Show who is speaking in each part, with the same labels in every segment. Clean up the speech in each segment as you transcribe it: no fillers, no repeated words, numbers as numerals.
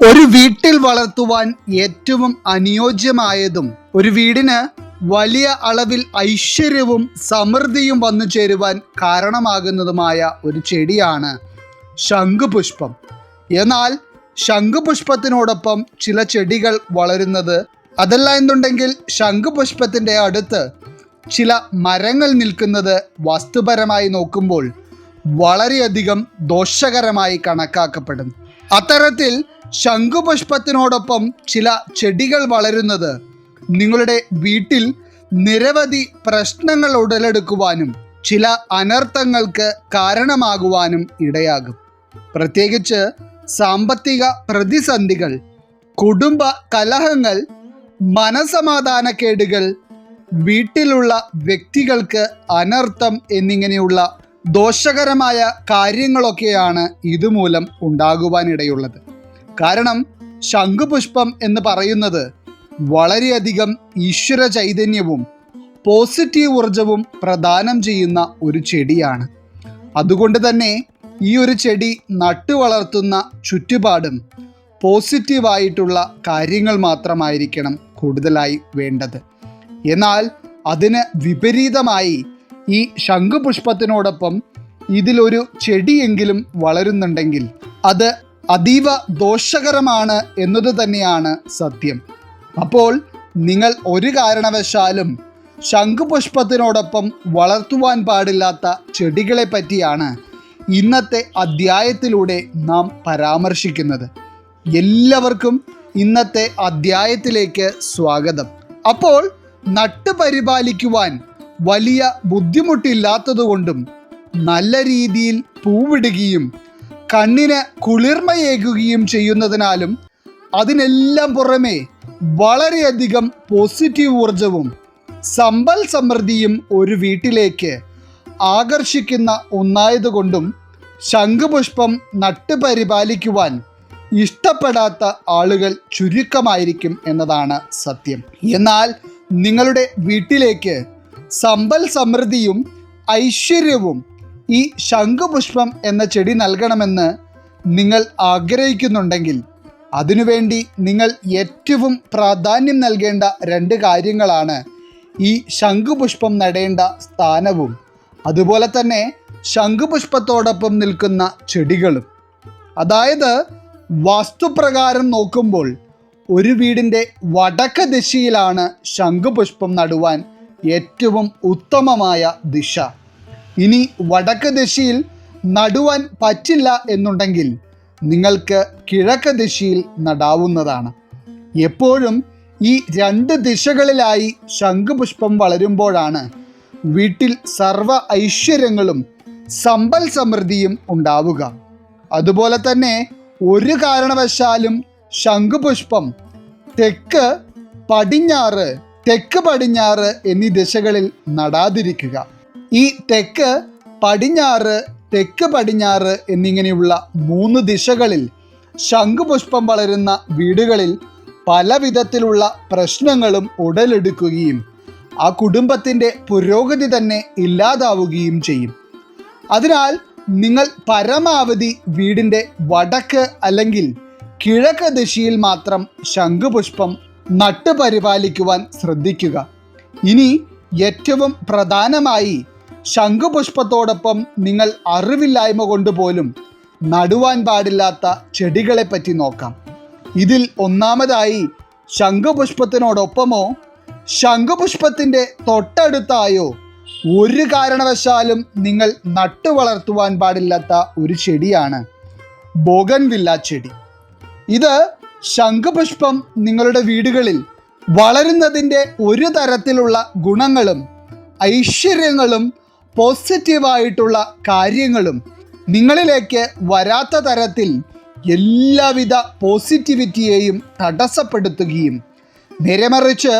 Speaker 1: ഒരു വീട്ടിൽ വളർത്തുവാൻ ഏറ്റവും അനുയോജ്യമായതും ഒരു വീടിന് വലിയ അളവിൽ ഐശ്വര്യവും സമൃദ്ധിയും വന്നു ചേരുവാൻ കാരണമാകുന്നതുമായ ഒരു ചെടിയാണ് ശംഖുപുഷ്പം. എന്നാൽ ശംഖുപുഷ്പത്തിനോടൊപ്പം ചില ചെടികൾ വളരുന്നത്, അതല്ല എന്നുണ്ടെങ്കിൽ ശംഖുപുഷ്പത്തിൻ്റെ അടുത്ത് ചില മരങ്ങൾ നിൽക്കുന്നത് വസ്തുപരമായി നോക്കുമ്പോൾ വളരെയധികം ദോഷകരമായി കണക്കാക്കപ്പെടുന്നു. അത്തരത്തിൽ ശംഖുപുഷ്പത്തിനോടൊപ്പം ചില ചെടികൾ വളരുന്നത് നിങ്ങളുടെ വീട്ടിൽ നിരവധി പ്രശ്നങ്ങൾ ഉടലെടുക്കുവാനും ചില അനർത്ഥങ്ങൾക്ക് കാരണമാകുവാനും ഇടയാകും. പ്രത്യേകിച്ച് സാമ്പത്തിക പ്രതിസന്ധികൾ, കുടുംബ കലഹങ്ങൾ, മനസമാധാനക്കേടുകൾ, വീട്ടിലുള്ള വ്യക്തികൾക്ക് അനർത്ഥം എന്നിങ്ങനെയുള്ള ദോഷകരമായ കാര്യങ്ങളൊക്കെയാണ് ഇതുമൂലം ഉണ്ടാകുവാനിടയുള്ളത്. കാരണം ശംഖുപുഷ്പം എന്ന് പറയുന്നത് വളരെയധികം ഈശ്വര ചൈതന്യവും പോസിറ്റീവ് ഊർജവും പ്രദാനം ചെയ്യുന്ന ഒരു ചെടിയാണ്. അതുകൊണ്ട് തന്നെ ഈ ഒരു ചെടി നട്ടു വളർത്തുന്ന ചുറ്റുപാടും പോസിറ്റീവായിട്ടുള്ള കാര്യങ്ങൾ മാത്രമായിരിക്കണം കൂടുതലായി വേണ്ടത്. എന്നാൽ അതിന് വിപരീതമായി ഈ ശംഖുപുഷ്പത്തിനോടൊപ്പം ഇതിലൊരു ചെടിയെങ്കിലും വളരുന്നുണ്ടെങ്കിൽ അത് അതീവ ദോഷകരമാണ് എന്നത് തന്നെയാണ് സത്യം. അപ്പോൾ നിങ്ങൾ ഒരു കാരണവശാലും ശംഖുപുഷ്പത്തിനോടൊപ്പം വളർത്തുവാൻ പാടില്ലാത്ത ചെടികളെ പറ്റിയാണ് ഇന്നത്തെ അധ്യായത്തിലൂടെ നാം പരാമർശിക്കുന്നത്. എല്ലാവർക്കും ഇന്നത്തെ അധ്യായത്തിലേക്ക് സ്വാഗതം. അപ്പോൾ നട്ടുപരിപാലിക്കുവാൻ വലിയ ബുദ്ധിമുട്ടില്ലാത്തതുകൊണ്ടും നല്ല രീതിയിൽ പൂവിടുകയും കണ്ണിന് കുളിർമയേകുകയും ചെയ്യുന്നതിനാലും അതിനെല്ലാം പുറമെ വളരെയധികം പോസിറ്റീവ് ഊർജവും സമ്പൽ സമൃദ്ധിയും ഒരു വീട്ടിലേക്ക് ആകർഷിക്കുന്ന ഒന്നായതുകൊണ്ടും ശംഖുപുഷ്പം നട്ടുപരിപാലിക്കുവാൻ ഇഷ്ടപ്പെടാത്ത ആളുകൾ ചുരുക്കമായിരിക്കും എന്നതാണ് സത്യം. എന്നാൽ നിങ്ങളുടെ വീട്ടിലേക്ക് സമ്പൽ സമൃദ്ധിയും ഐശ്വര്യവും ഈ ശംഖുപുഷ്പം എന്ന ചെടി നൽകണമെന്ന് നിങ്ങൾ ആഗ്രഹിക്കുന്നുണ്ടെങ്കിൽ അതിനുവേണ്ടി നിങ്ങൾ ഏറ്റവും പ്രാധാന്യം നൽകേണ്ട 2 കാര്യങ്ങളാണ് ഈ ശംഖുപുഷ്പം നടേണ്ട സ്ഥാനവും അതുപോലെ തന്നെ ശംഖുപുഷ്പത്തോടൊപ്പം നിൽക്കുന്ന ചെടികളും. അതായത് വാസ്തുപ്രകാരം നോക്കുമ്പോൾ ഒരു വീടിൻ്റെ വടക്ക് ദിശയിലാണ് ശംഖുപുഷ്പം നടുവാൻ ഏറ്റവും ഉത്തമമായ ദിശ. ഇനി വടക്ക് ദിശയിൽ നടുവാൻ പറ്റില്ല എന്നുണ്ടെങ്കിൽ നിങ്ങൾക്ക് കിഴക്ക് ദിശയിൽ നടാവുന്നതാണ്. എപ്പോഴും ഈ 2 ദിശകളിലായി ശംഖുപുഷ്പം വളരുമ്പോഴാണ് വീട്ടിൽ സർവ്വ ഐശ്വര്യങ്ങളും സമ്പൽ സമൃദ്ധിയും ഉണ്ടാവുക. അതുപോലെ തന്നെ ഒരു കാരണവശാലും ശംഖുപുഷ്പം തെക്ക് പടിഞ്ഞാറ് എന്നീ ദിശകളിൽ നടാതിരിക്കുക. ഈ തെക്ക് പടിഞ്ഞാറ് എന്നിങ്ങനെയുള്ള 3 ദിശകളിൽ ശംഖുപുഷ്പം വളരുന്ന വീടുകളിൽ പല വിധത്തിലുള്ള പ്രശ്നങ്ങളും ഉടലെടുക്കുകയും ആ കുടുംബത്തിൻ്റെ പുരോഗതി തന്നെ ഇല്ലാതാവുകയും ചെയ്യും. അതിനാൽ നിങ്ങൾ പരമാവധി വീടിൻ്റെ വടക്ക് അല്ലെങ്കിൽ കിഴക്ക് ദിശയിൽ മാത്രം ശംഖുപുഷ്പം നട്ടുപരിപാലിക്കുവാൻ ശ്രദ്ധിക്കുക. ഇനി ഏറ്റവും പ്രധാനമായി ശംഖുപുഷ്പത്തോടൊപ്പം നിങ്ങൾ അറിവില്ലായ്മ കൊണ്ട് പോലും നടുവാൻ പാടില്ലാത്ത ചെടികളെ പറ്റി നോക്കാം. ഇതിൽ ഒന്നാമതായി ശംഖുപുഷ്പത്തിനോടൊപ്പമോ ശംഖുപുഷ്പത്തിൻ്റെ തൊട്ടടുത്തായോ ഒരു കാരണവശാലും നിങ്ങൾ നട്ടു വളർത്തുവാൻ പാടില്ലാത്ത ഒരു ചെടിയാണ് ബോഗൻവില്ല ചെടി. ഇത് ശംഖുപുഷ്പം നിങ്ങളുടെ വീടുകളിൽ വളരുന്നതിൻ്റെ ഒരു തരത്തിലുള്ള ഗുണങ്ങളും ഐശ്വര്യങ്ങളും പോസിറ്റീവായിട്ടുള്ള കാര്യങ്ങളും നിങ്ങളിലേക്ക് വരാത്ത തരത്തിൽ എല്ലാവിധ പോസിറ്റിവിറ്റിയെയും തടസ്സപ്പെടുത്തുകയും നേരെമറിച്ച്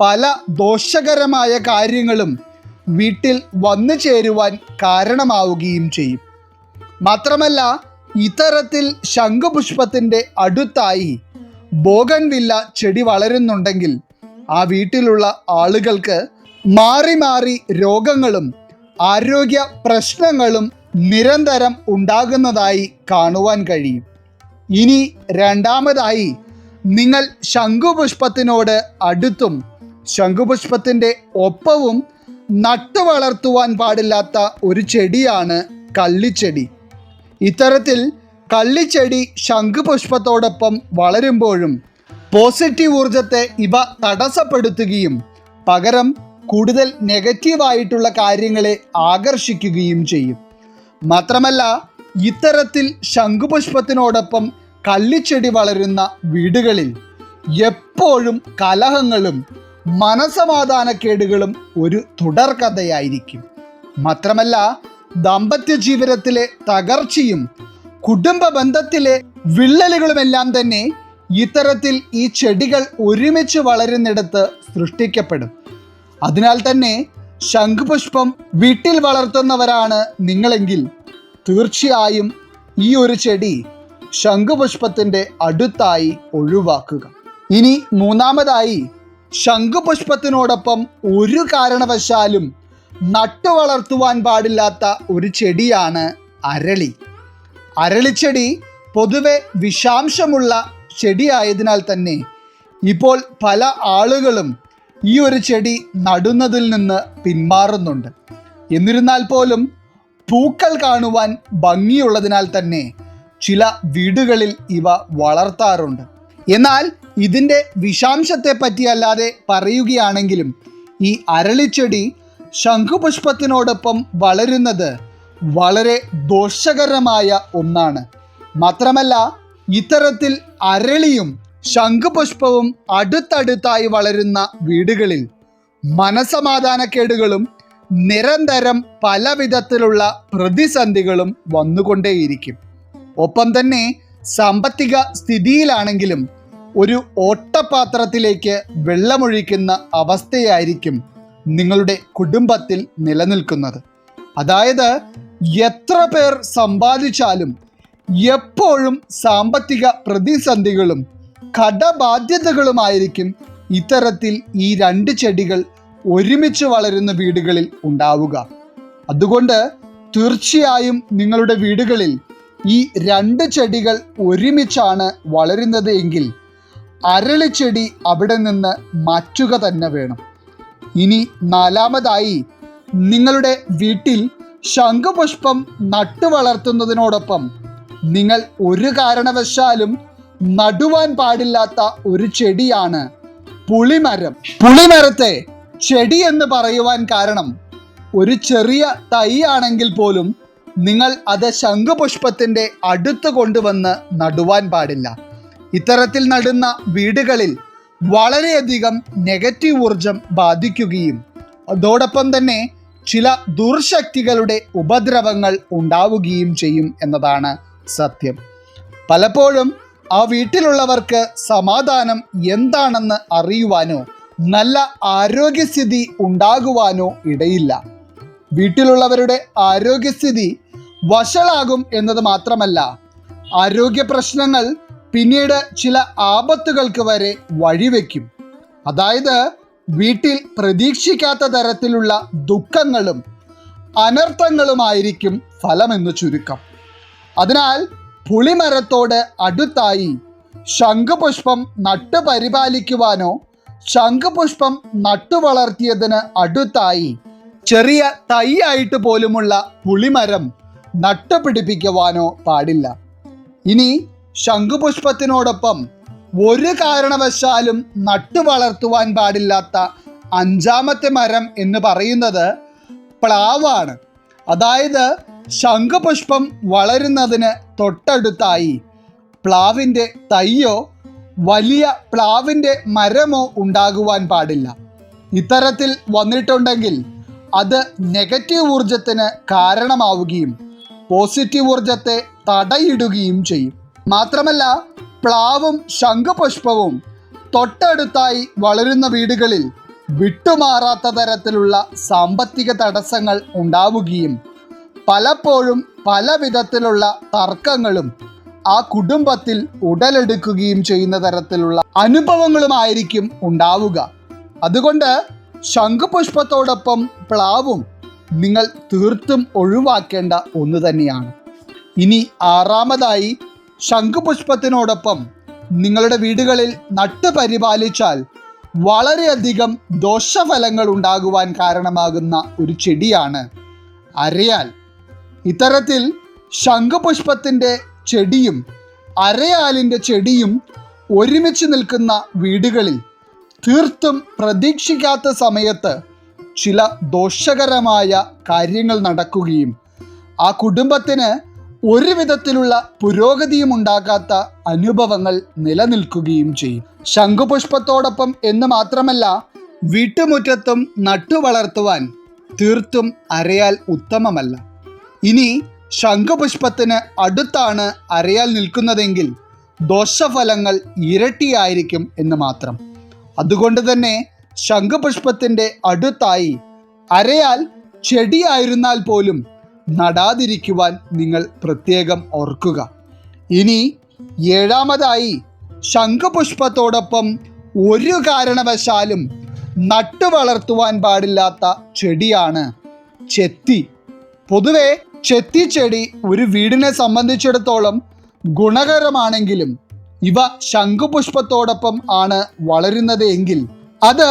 Speaker 1: പല ദോഷകരമായ കാര്യങ്ങളും വീട്ടിൽ വന്നു ചേരുവാൻ കാരണമാവുകയും ചെയ്യും. മാത്രമല്ല ഇത്തരത്തിൽ ശംഖുപുഷ്പത്തിൻ്റെ അടുത്തായി ബോഗൻവില്ല ചെടി വളരുന്നുണ്ടെങ്കിൽ ആ വീട്ടിലുള്ള ആളുകൾക്ക് മാറി മാറി രോഗങ്ങളും ആരോഗ്യ പ്രശ്നങ്ങളും നിരന്തരം ഉണ്ടാകുന്നതായി കാണുവാൻ കഴിയും. ഇനി രണ്ടാമതായി, നിങ്ങൾ ശംഖുപുഷ്പത്തിനോട് അടുത്തും ശംഖുപുഷ്പത്തിൻ്റെ ഒപ്പവും നട്ടു വളർത്തുവാൻ പാടില്ലാത്ത ഒരു ചെടിയാണ് കള്ളിച്ചെടി. ഇത്തരത്തിൽ കള്ളിച്ചെടി ശംഖുപുഷ്പത്തോടൊപ്പം വളരുമ്പോഴും പോസിറ്റീവ് ഊർജത്തെ ഇവ തടസ്സപ്പെടുത്തുകയും പകരം കൂടുതൽ നെഗറ്റീവായിട്ടുള്ള കാര്യങ്ങളെ ആകർഷിക്കുകയും ചെയ്യും. മാത്രമല്ല, ഇത്തരത്തിൽ ശംഖുപുഷ്പത്തിനോടൊപ്പം കള്ളിച്ചെടി വളരുന്ന വീടുകളിൽ എപ്പോഴും കലഹങ്ങളും മനസമാധാനക്കേടുകളും ഒരു തുടർക്കഥയായിരിക്കും. മാത്രമല്ല, ദാമ്പത്യ ജീവിതത്തിലെ തകർച്ചയും കുടുംബ ബന്ധത്തിലെ വിള്ളലുകളുമെല്ലാം തന്നെ ഇത്തരത്തിൽ ഈ ചെടികൾ ഒരുമിച്ച് വളരുന്നിടത്ത് സൃഷ്ടിക്കപ്പെടും. അതിനാൽ തന്നെ ശംഖുപുഷ്പം വീട്ടിൽ വളർത്തുന്നവരാണ് നിങ്ങളെങ്കിൽ തീർച്ചയായും ഈ ഒരു ചെടി ശംഖുപുഷ്പത്തിൻ്റെ അടുത്തായി ഒഴിവാക്കുക. ഇനി മൂന്നാമതായി, ശംഖുപുഷ്പത്തിനോടൊപ്പം ഒരു കാരണവശാലും നട്ടു വളർത്തുവാൻ പാടില്ലാത്ത ഒരു ചെടിയാണ് അരളി. അരളിച്ചെടി പൊതുവെ വിഷാംശമുള്ള ചെടിയായതിനാൽ തന്നെ ഇപ്പോൾ പല ആളുകളും ഈ ഒരു ചെടി നടുന്നതിൽ നിന്ന് പിന്മാറുന്നുണ്ട്. എന്നിരുന്നാൽ പോലും പൂക്കൾ കാണുവാൻ ഭംഗിയുള്ളതിനാൽ തന്നെ ചില വീടുകളിൽ ഇവ വളർത്താറുണ്ട്. എന്നാൽ ഇതിൻ്റെ വിഷാംശത്തെ പറ്റിയല്ലാതെ പറയുകയാണെങ്കിലും ഈ അരളിച്ചെടി ശംഖുപുഷ്പത്തിനോടൊപ്പം വളരുന്നത് വളരെ ദോഷകരമായ ഒന്നാണ്. മാത്രമല്ല, ഇത്തരത്തിൽ അരളിയും ശംഖുപുഷ്പവും അടുത്തടുത്തായി വളരുന്ന വീടുകളിൽ മനസമാധാനക്കേടുകളും നിരന്തരം പല വിധത്തിലുള്ള പ്രതിസന്ധികളും വന്നുകൊണ്ടേയിരിക്കും. ഒപ്പം തന്നെ സാമ്പത്തിക സ്ഥിതിയിലാണെങ്കിലും ഒരു ഓട്ടപാത്രത്തിലേക്ക് വെള്ളമൊഴിക്കുന്ന അവസ്ഥയായിരിക്കും നിങ്ങളുടെ കുടുംബത്തിൽ നിലനിൽക്കുന്നത്. അതായത് എത്ര പേർ സമ്പാദിച്ചാലും എപ്പോഴും സാമ്പത്തിക പ്രതിസന്ധികളും കടബാധ്യതകളുമായിരിക്കും ഇത്തരത്തിൽ ഈ രണ്ട് ചെടികൾ ഒരുമിച്ച് വളരുന്ന വീടുകളിൽ ഉണ്ടാവുക. അതുകൊണ്ട് തീർച്ചയായും നിങ്ങളുടെ വീടുകളിൽ ഈ രണ്ട് ചെടികൾ ഒരുമിച്ചാണ് വളരുന്നത് എങ്കിൽ അരളിച്ചെടി അവിടെ നിന്ന് മാറ്റുക തന്നെ വേണം. ഇനി നാലാമതായി, നിങ്ങളുടെ വീട്ടിൽ ശംഖുപുഷ്പം നട്ടു വളർത്തുന്നതിനോടൊപ്പം നിങ്ങൾ ഒരു കാരണവശാലും നടുവാൻ പാടില്ലാത്ത ഒരു ചെടിയാണ് പുളിമരം. പുളിമരത്തെ ചെടി എന്ന് പറയുവാൻ കാരണം ഒരു ചെറിയ തൈ ആണെങ്കിൽ പോലും നിങ്ങൾ അത് ശംഖുപുഷ്പത്തിൻ്റെ അടുത്ത് കൊണ്ടുവന്ന് നടുവാൻ പാടില്ല. ഇത്തരത്തിൽ നടുന്ന വീടുകളിൽ വളരെയധികം നെഗറ്റീവ് ഊർജം ബാധിക്കുകയും അതോടൊപ്പം തന്നെ ചില ദുർശക്തികളുടെ ഉപദ്രവങ്ങൾ ഉണ്ടാവുകയും ചെയ്യും എന്നതാണ് സത്യം. പലപ്പോഴും ആ വീട്ടിലുള്ളവർക്ക് സമാധാനം എന്താണെന്ന് അറിയുവാനോ നല്ല ആരോഗ്യസ്ഥിതി ഉണ്ടാകുവാനോ ഇടയില്ല. വീട്ടിലുള്ളവരുടെ ആരോഗ്യസ്ഥിതി വഷളാകും എന്നത് മാത്രമല്ല, ആരോഗ്യ പ്രശ്നങ്ങൾ പിന്നീട് ചില ആപത്തുകൾക്ക് വരെ വഴിവെക്കും. അതായത് വീട്ടിൽ പ്രതീക്ഷിക്കാത്ത തരത്തിലുള്ള ദുഃഖങ്ങളും അനർത്ഥങ്ങളുമായിരിക്കും ഫലമെന്ന് ചുരുക്കം. അതിനാൽ പുളിമരത്തോട് അടുത്തായി ശംഖുപുഷ്പം നട്ടു പരിപാലിക്കുവാനോ ശംഖുപുഷ്പം നട്ടു വളർത്തിയതിന് അടുത്തായി ചെറിയ തൈയായിട്ട് പോലുമുള്ള പുളിമരം നട്ടുപിടിപ്പിക്കുവാനോ പാടില്ല. ഇനി ശംഖുപുഷ്പത്തിനോടൊപ്പം ഒരു കാരണവശാലും നട്ടു വളർത്തുവാൻ പാടില്ലാത്ത അഞ്ചാമത്തെ മരം എന്ന് പറയുന്നത് പ്ലാവാണ്. അതായത് ശംഖുപുഷ്പം വളരുന്നതിന് തൊട്ടടുത്തായി പ്ലാവിൻ്റെ തൈയോ വലിയ പ്ലാവിൻ്റെ മരമോ ഉണ്ടാകുവാൻ പാടില്ല. ഇത്തരത്തിൽ വന്നിട്ടുണ്ടെങ്കിൽ അത് നെഗറ്റീവ് ഊർജത്തിന് കാരണമാവുകയും പോസിറ്റീവ് ഊർജത്തെ തടയിടുകയും ചെയ്യും. മാത്രമല്ല, പ്ലാവും ശംഖുപുഷ്പവും തൊട്ടടുത്തായി വളരുന്ന വീടുകളിൽ വിട്ടുമാറാത്ത തരത്തിലുള്ള സാമ്പത്തിക തടസ്സങ്ങൾ ഉണ്ടാവുകയും പലപ്പോഴും പല വിധത്തിലുള്ള തർക്കങ്ങളും ആ കുടുംബത്തിൽ ഉടലെടുക്കുകയും ചെയ്യുന്ന തരത്തിലുള്ള അനുഭവങ്ങളുമായിരിക്കും ഉണ്ടാവുക. അതുകൊണ്ട് ശംഖുപുഷ്പത്തോടൊപ്പം പ്ലാവും നിങ്ങൾ തീർത്തും ഒഴിവാക്കേണ്ട ഒന്ന് തന്നെയാണ്. ഇനി ആറാമതായി, ശംഖുപുഷ്പത്തിനോടൊപ്പം നിങ്ങളുടെ വീടുകളിൽ നട്ടുപരിപാലിച്ചാൽ വളരെയധികം ദോഷഫലങ്ങൾ ഉണ്ടാകുവാൻ കാരണമാകുന്ന ഒരു ചെടിയാണ് അരയാൽ. ഇത്തരത്തിൽ ശംഖുപുഷ്പത്തിൻ്റെ ചെടിയും അരയാലിൻ്റെ ചെടിയും ഒരുമിച്ച് നിൽക്കുന്ന വീടുകളിൽ തീർത്തും പ്രതീക്ഷിക്കാത്ത സമയത്ത് ചില ദോഷകരമായ കാര്യങ്ങൾ നടക്കുകയും ആ കുടുംബത്തിന് ഒരു വിധത്തിലുള്ള പുരോഗതിയും ഉണ്ടാകാത്ത അനുഭവങ്ങൾ നിലനിൽക്കുകയും ചെയ്യും. ശംഖുപുഷ്പത്തോടൊപ്പം എന്ന് മാത്രമല്ല, വീട്ടുമുറ്റത്തും നട്ടുവളർത്തുവാൻ തീർത്തും അരയാൽ ഉത്തമമല്ല. ഇനി ശംഖുപുഷ്പത്തിന് അടുത്താണ് അരയാൽ നിൽക്കുന്നതെങ്കിൽ ദോഷഫലങ്ങൾ ഇരട്ടിയായിരിക്കും എന്ന് മാത്രം. അതുകൊണ്ട് തന്നെ ശംഖുപുഷ്പത്തിൻ്റെ അടുത്തായി അരയാൽ ചെടിയായിരുന്നാൽ പോലും നടാതിരിക്കുവാൻ നിങ്ങൾ പ്രത്യേകം ഓർക്കുക. ഇനി ഏഴാമതായി, ശംഖുപുഷ്പത്തോടൊപ്പം ഒരു കാരണവശാലും നട്ടുവളർത്തുവാൻ പാടില്ലാത്ത ചെടിയാണ് ചെത്തി. പൊതുവെ ചെത്തിച്ചെടി ഒരു വീടിനെ സംബന്ധിച്ചിടത്തോളം ഗുണകരമാണെങ്കിലും ഇവ ശംഖുപുഷ്പത്തോടൊപ്പം ആണ് വളരുന്നത് എങ്കിൽ അത്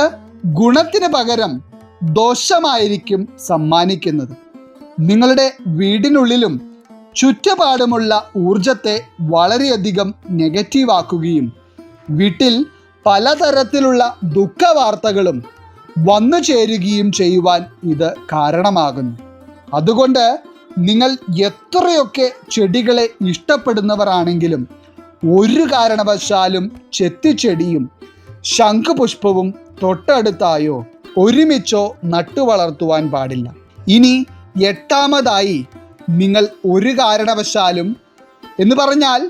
Speaker 1: ഗുണത്തിന് പകരം ദോഷമായിരിക്കും സമ്മാനിക്കുന്നത്. നിങ്ങളുടെ വീടിനുള്ളിലും ചുറ്റുപാടുമുള്ള ഊർജത്തെ വളരെയധികം നെഗറ്റീവാക്കുകയും വീട്ടിൽ പലതരത്തിലുള്ള ദുഃഖവാർത്തകളും വന്നു ചേരുകയും ചെയ്യുവാൻ ഇത് കാരണമാകുന്നു. അതുകൊണ്ട് നിങ്ങൾ എത്രയൊക്കെ ചെടികളെ ഇഷ്ടപ്പെടുന്നവരാണെങ്കിലും ഒരു കാരണവശാലും ചെത്തിച്ചെടിയും ശംഖുപുഷ്പവും തൊട്ടടുത്തായോ ഒരുമിച്ചോ നട്ടുവളർത്തുവാൻ പാടില്ല. ഇനി എട്ടാമതായി, നിങ്ങൾ ഒരു കാരണവശാലും എന്ന് പറഞ്ഞാൽ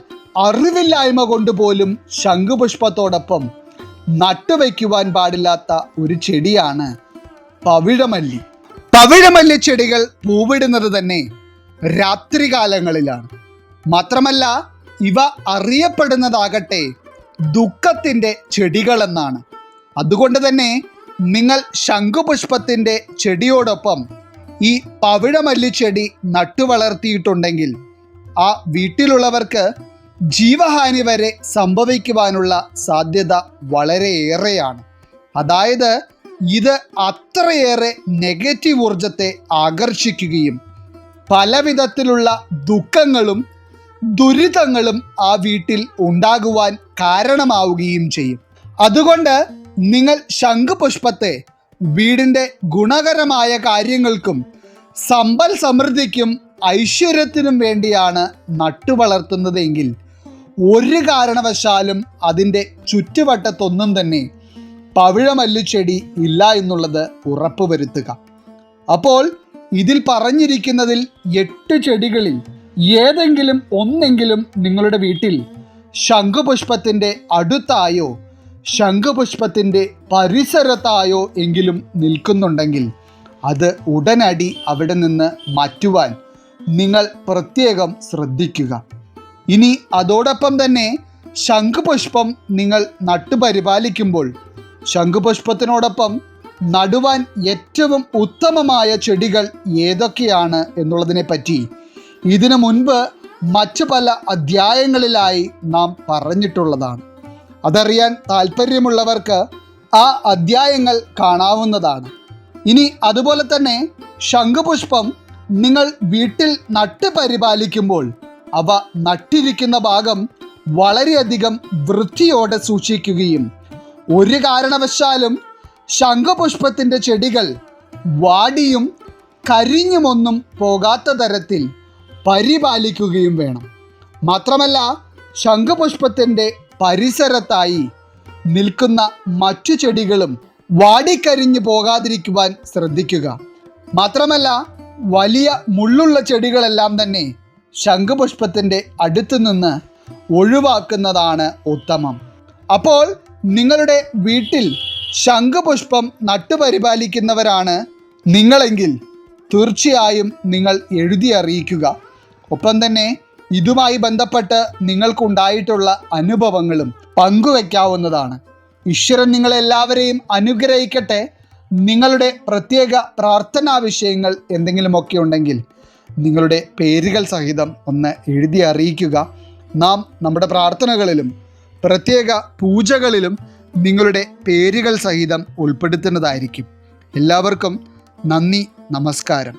Speaker 1: അറിവില്ലായ്മ കൊണ്ട് പോലും ശംഖുപുഷ്പത്തോടൊപ്പം നട്ടുവയ്ക്കുവാൻ പാടില്ലാത്ത ഒരു ചെടിയാണ് പവിഴമല്ലി. പവിഴമല്ലി ചെടികൾ പൂവിടുന്നത് തന്നെ രാത്രികാലങ്ങളിലാണ്. മാത്രമല്ല, ഇവ അറിയപ്പെടുന്നതാകട്ടെ ദുഃഖത്തിൻ്റെ ചെടികളെന്നാണ്. അതുകൊണ്ട് തന്നെ നിങ്ങൾ ശംഖുപുഷ്പത്തിൻ്റെ ചെടിയോടൊപ്പം ഈ പവിഴമല്ലി ചെടി നട്ടുവളർത്തിയിട്ടുണ്ടെങ്കിൽ ആ വീട്ടിലുള്ളവർക്ക് ജീവഹാനി വരെ സംഭവിക്കുവാനുള്ള സാധ്യത വളരെയേറെയാണ്. അതായത് ഇത് അത്രയേറെ നെഗറ്റീവ് ഊർജത്തെ ആകർഷിക്കുകയും പല വിധത്തിലുള്ള ദുഃഖങ്ങളും ദുരിതങ്ങളും ആ വീട്ടിൽ ഉണ്ടാകുവാൻ കാരണമാവുകയും ചെയ്യും. അതുകൊണ്ട് നിങ്ങൾ ശംഖുപുഷ്പത്തെ വീടിൻ്റെ ഗുണകരമായ കാര്യങ്ങൾക്കും സമ്പൽ സമൃദ്ധിക്കും ഐശ്വര്യത്തിനും വേണ്ടിയാണ് നട്ടുവളർത്തുന്നതെങ്കിൽ ഒരു കാരണവശാലും അതിൻ്റെ ചുറ്റുവട്ടത്തൊന്നും തന്നെ പവിഴമല്ലിച്ചെടി ഇല്ല എന്നുള്ളത് ഉറപ്പുവരുത്തുക. അപ്പോൾ ഇതിൽ പറഞ്ഞിരിക്കുന്നതിൽ 8 ചെടികളിൽ ഏതെങ്കിലും ഒന്നെങ്കിലും നിങ്ങളുടെ വീട്ടിൽ ശംഖുപുഷ്പത്തിൻ്റെ അടുത്തായോ ശംഖുപുഷ്പത്തിൻ്റെ പരിസരത്തായോ എങ്കിലും നിൽക്കുന്നുണ്ടെങ്കിൽ അത് ഉടനടി അവിടെ നിന്ന് മാറ്റുവാൻ നിങ്ങൾ പ്രത്യേകം ശ്രദ്ധിക്കുക. ഇനി അതോടൊപ്പം തന്നെ ശംഖുപുഷ്പം നിങ്ങൾ നട്ടുപരിപാലിക്കുമ്പോൾ ശംഖുപുഷ്പത്തിനോടൊപ്പം നടുവാൻ ഏറ്റവും ഉത്തമമായ ചെടികൾ ഏതൊക്കെയാണ് എന്നുള്ളതിനെ പറ്റി ഇതിനു മുൻപ് മറ്റു പല അധ്യായങ്ങളിലായി നാം പറഞ്ഞിട്ടുള്ളതാണ്. അതറിയാൻ താല്പര്യമുള്ളവർക്ക് ആ അധ്യായങ്ങൾ കാണാവുന്നതാണ്. ഇനി അതുപോലെ തന്നെ ശംഖുപുഷ്പം നിങ്ങൾ വീട്ടിൽ നട്ടുപരിപാലിക്കുമ്പോൾ അവ നട്ടിരിക്കുന്ന ഭാഗം വളരെയധികം വൃത്തിയോടെ സൂക്ഷിക്കുകയും ഒരു കാരണവശാലും ശംഖുപുഷ്പത്തിൻ്റെ ചെടികൾ വാടിയും കരിഞ്ഞുമൊന്നും പോകാത്ത തരത്തിൽ പരിപാലിക്കുകയും വേണം. മാത്രമല്ല, ശംഖുപുഷ്പത്തിൻ്റെ പരിസരത്തായി നിൽക്കുന്ന മറ്റു ചെടികളും വാടിക്കരിഞ്ഞു പോകാതിരിക്കുവാൻ ശ്രദ്ധിക്കുക. മാത്രമല്ല, വലിയ മുള്ളുള്ള ചെടികളെല്ലാം തന്നെ ശംഖുപുഷ്പത്തിൻ്റെ അടുത്തു നിന്ന് ഒഴിവാക്കുന്നതാണ് ഉത്തമം. അപ്പോൾ നിങ്ങളുടെ വീട്ടിൽ ശംഖുപുഷ്പം നട്ടുപരിപാലിക്കുന്നവരാണ് നിങ്ങളെങ്കിൽ തീർച്ചയായും നിങ്ങൾ എഴുതി അറിയിക്കുക. ഒപ്പം തന്നെ ഇതുമായി ബന്ധപ്പെട്ട് നിങ്ങൾക്കുണ്ടായിട്ടുള്ള അനുഭവങ്ങളും പങ്കുവയ്ക്കാവുന്നതാണ്. ഈശ്വരൻ നിങ്ങളെല്ലാവരെയും അനുഗ്രഹിക്കട്ടെ. നിങ്ങളുടെ പ്രത്യേക പ്രാർത്ഥനാ വിഷയങ്ങൾ എന്തെങ്കിലുമൊക്കെ ഉണ്ടെങ്കിൽ നിങ്ങളുടെ പേരുകൾ സഹിതം ഒന്ന് എഴുതി അറിയിക്കുക. നാം നമ്മുടെ പ്രാർത്ഥനകളിലും പ്രത്യേക പൂജകളിലും നിങ്ങളുടെ പേരുകൾ സഹിതം ഉൾപ്പെടുത്തുന്നതായിരിക്കും. എല്ലാവർക്കും നന്ദി, നമസ്കാരം.